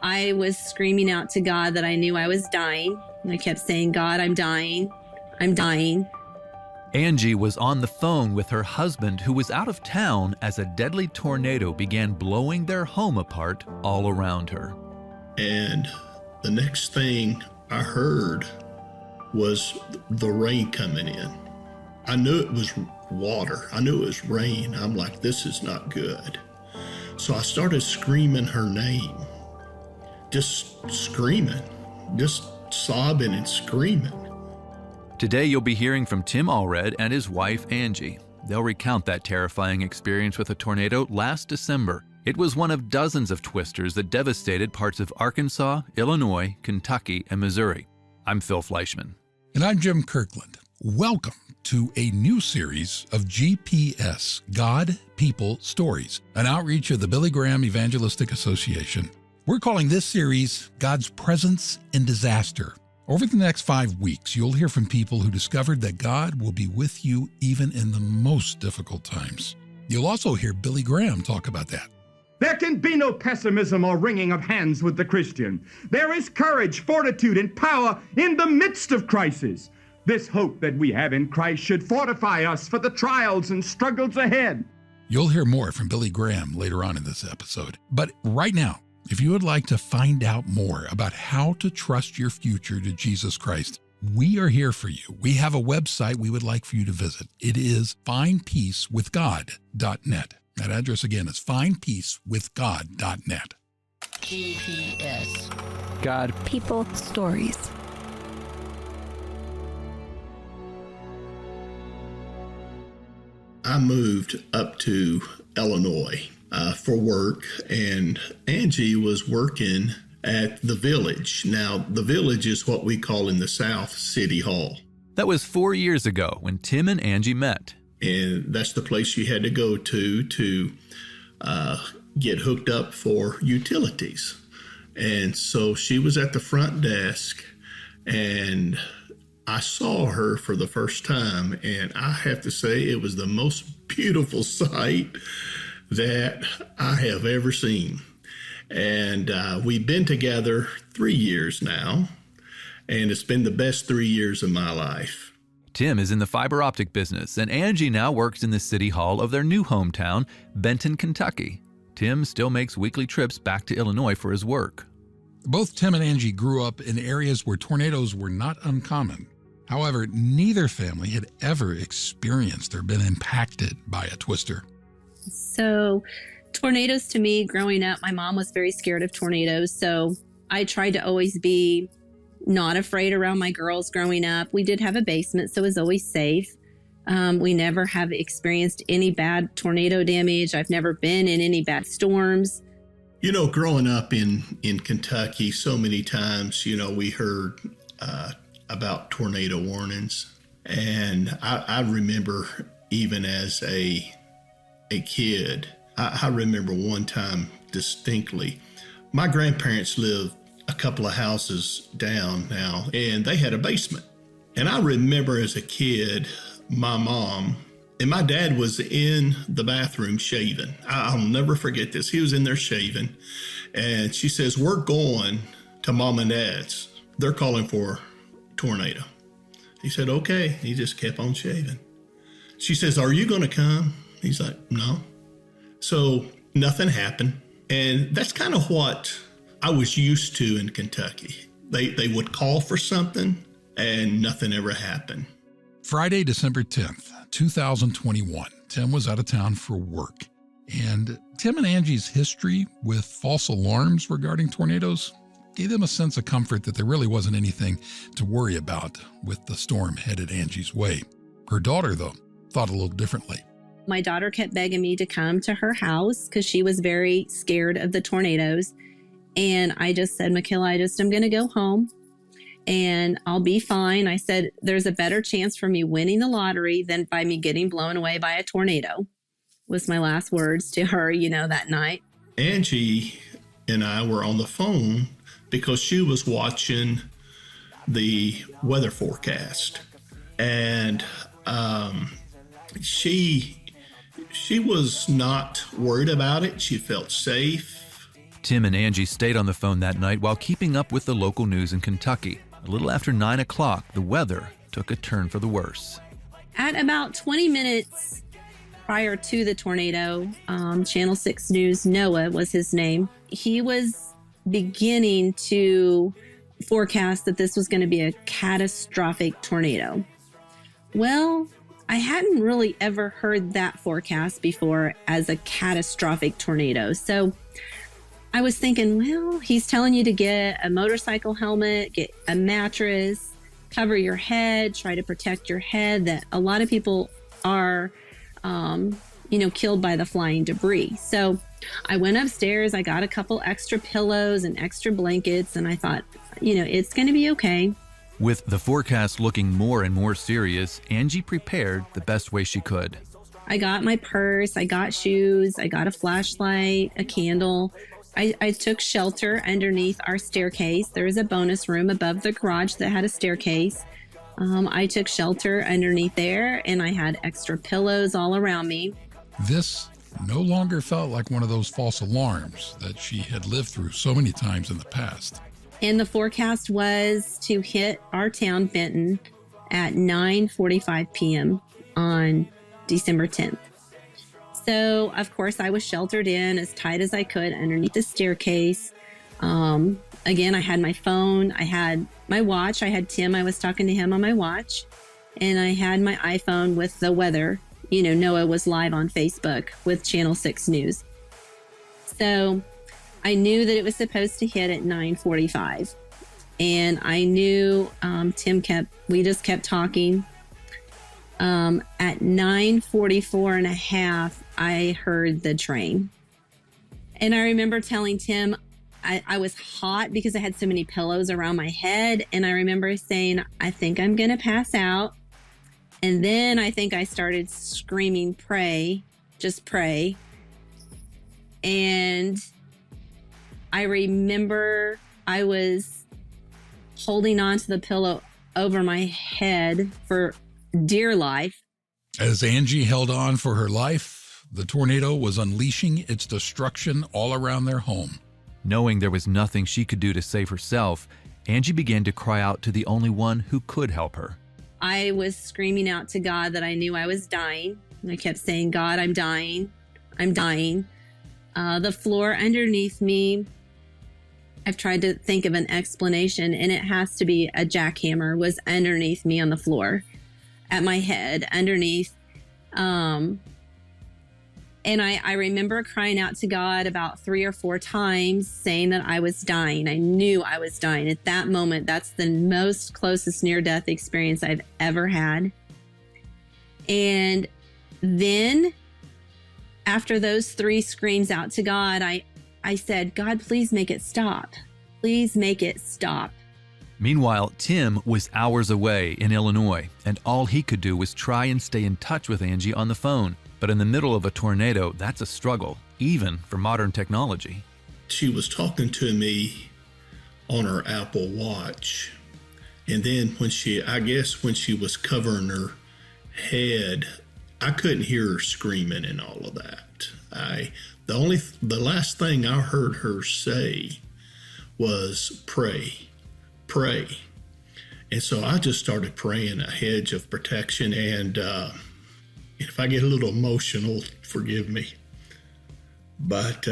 I was screaming out to God that I knew I was dying. And I kept saying, God, I'm dying. I'm dying. Angie was on the phone with her husband, who was out of town as a deadly tornado began blowing their home apart all around her. And the next thing I heard was the rain coming in. I knew it was water. I knew it was rain. I'm like, this is not good. So I started screaming her name, just screaming, just sobbing and screaming. Today you'll be hearing from Tim Allred and his wife Angie. They'll recount that terrifying experience with a tornado last December. It was one of dozens of twisters that devastated parts of Arkansas, Illinois, Kentucky, and Missouri. I'm Phil Fleischman. And I'm Jim Kirkland. Welcome to a new series of GPS, God, People, Stories, an outreach of the Billy Graham Evangelistic Association. We're calling this series God's Presence in Disaster. Over the next 5 weeks, you'll hear from people who discovered that God will be with you even in the most difficult times. You'll also hear Billy Graham talk about that. There can be no pessimism or wringing of hands with the Christian. There is courage, fortitude, and power in the midst of crisis. This hope that we have in Christ should fortify us for the trials and struggles ahead. You'll hear more from Billy Graham later on in this episode. But right now, if you would like to find out more about how to trust your future to Jesus Christ, we are here for you. We have a website we would like for you to visit. It is findpeacewithgod.net. That address again is findpeacewithgod.net. GPS. God. People. Stories. I moved up to Illinois for work, and Angie was working at the Village. Now, the Village is what we call in the South City Hall. That was 4 years ago when Tim and Angie met. And that's the place you had to go to get hooked up for utilities. And so she was at the front desk, and I saw her for the first time, and I have to say it was the most beautiful sight that I have ever seen. And we've been together 3 years now, and it's been the best 3 years of my life. Tim is in the fiber optic business, and Angie now works in the city hall of their new hometown, Benton, Kentucky. Tim still makes weekly trips back to Illinois for his work. Both Tim and Angie grew up in areas where tornadoes were not uncommon. However, neither family had ever experienced or been impacted by a twister. So tornadoes to me growing up, my mom was very scared of tornadoes. So I tried to always be not afraid around my girls growing up. We did have a basement, so it was always safe. We never have experienced any bad tornado damage. I've never been in any bad storms. You know, growing up in Kentucky, so many times, we heard about tornado warnings. And I remember even as a kid, I remember one time distinctly, my grandparents lived a couple of houses down now, and they had a basement. And I remember as a kid, my mom and my dad was in the bathroom shaving. I'll never forget this. He was in there shaving, and she says, "We're going to Mom and Dad's. They're calling for a tornado." He said, "Okay." He just kept on shaving. She says, "Are you going to come?" He's like, "No." So nothing happened. And that's kind of what I was used to in Kentucky. They would call for something and nothing ever happened. Friday, December 10th, 2021, Tim was out of town for work. And Tim and Angie's history with false alarms regarding tornadoes gave them a sense of comfort that there really wasn't anything to worry about with the storm headed Angie's way. Her daughter, though, thought a little differently. My daughter kept begging me to come to her house because she was very scared of the tornadoes. And I just said, "Michaela, I'm going to go home and I'll be fine." I said, "There's a better chance for me winning the lottery than by me getting blown away by a tornado," was my last words to her, that night. Angie and I were on the phone because she was watching the weather forecast. And she was not worried about it. She felt safe. Tim and Angie stayed on the phone that night while keeping up with the local news in Kentucky. A little after 9 o'clock, the weather took a turn for the worse. At about 20 minutes prior to the tornado, Channel 6 News, Noah was his name, he was beginning to forecast that this was going to be a catastrophic tornado. Well, I hadn't really ever heard that forecast before as a catastrophic tornado. So I was thinking, well, he's telling you to get a motorcycle helmet, get a mattress, cover your head, try to protect your head, that a lot of people are, killed by the flying debris. So I went upstairs, I got a couple extra pillows and extra blankets, and I thought, it's going to be okay. With the forecast looking more and more serious, Angie prepared the best way she could. I got my purse, I got shoes, I got a flashlight, a candle. I took shelter underneath our staircase. There was a bonus room above the garage that had a staircase. I took shelter underneath there, and I had extra pillows all around me. This no longer felt like one of those false alarms that she had lived through so many times in the past. And the forecast was to hit our town, Benton, at 9:45 p.m. on December 10th. So, of course, I was sheltered in as tight as I could underneath the staircase. Again, I had my phone, I had my watch, I had Tim, I was talking to him on my watch, and I had my iPhone with the weather. Noah was live on Facebook with Channel 6 News. So I knew that it was supposed to hit at 9:45. And I knew we just kept talking. At 9:44 and a half, I heard the train. And I remember telling Tim, I was hot because I had so many pillows around my head. And I remember saying, I think I'm going to pass out. And then I think I started screaming, pray, just pray. And I remember I was holding on to the pillow over my head for dear life. As Angie held on for her life, the tornado was unleashing its destruction all around their home. Knowing there was nothing she could do to save herself, Angie began to cry out to the only one who could help her. I was screaming out to God that I knew I was dying. I kept saying, God, I'm dying. I'm dying. The floor underneath me, I've tried to think of an explanation, and it has to be a jackhammer was underneath me on the floor at my head underneath. And I remember crying out to God about 3 or 4 times saying that I was dying. I knew I was dying. At that moment, that's the most closest near-death experience I've ever had. And then after those 3 screams out to God, I said, God, please make it stop. Please make it stop. Meanwhile, Tim was hours away in Illinois, and all he could do was try and stay in touch with Angie on the phone. But in the middle of a tornado, that's a struggle, even for modern technology. She was talking to me on her Apple Watch. And then when she was covering her head, I couldn't hear her screaming and all of that. The last thing I heard her say was pray, pray. And so I just started praying a hedge of protection. And if I get a little emotional, forgive me. But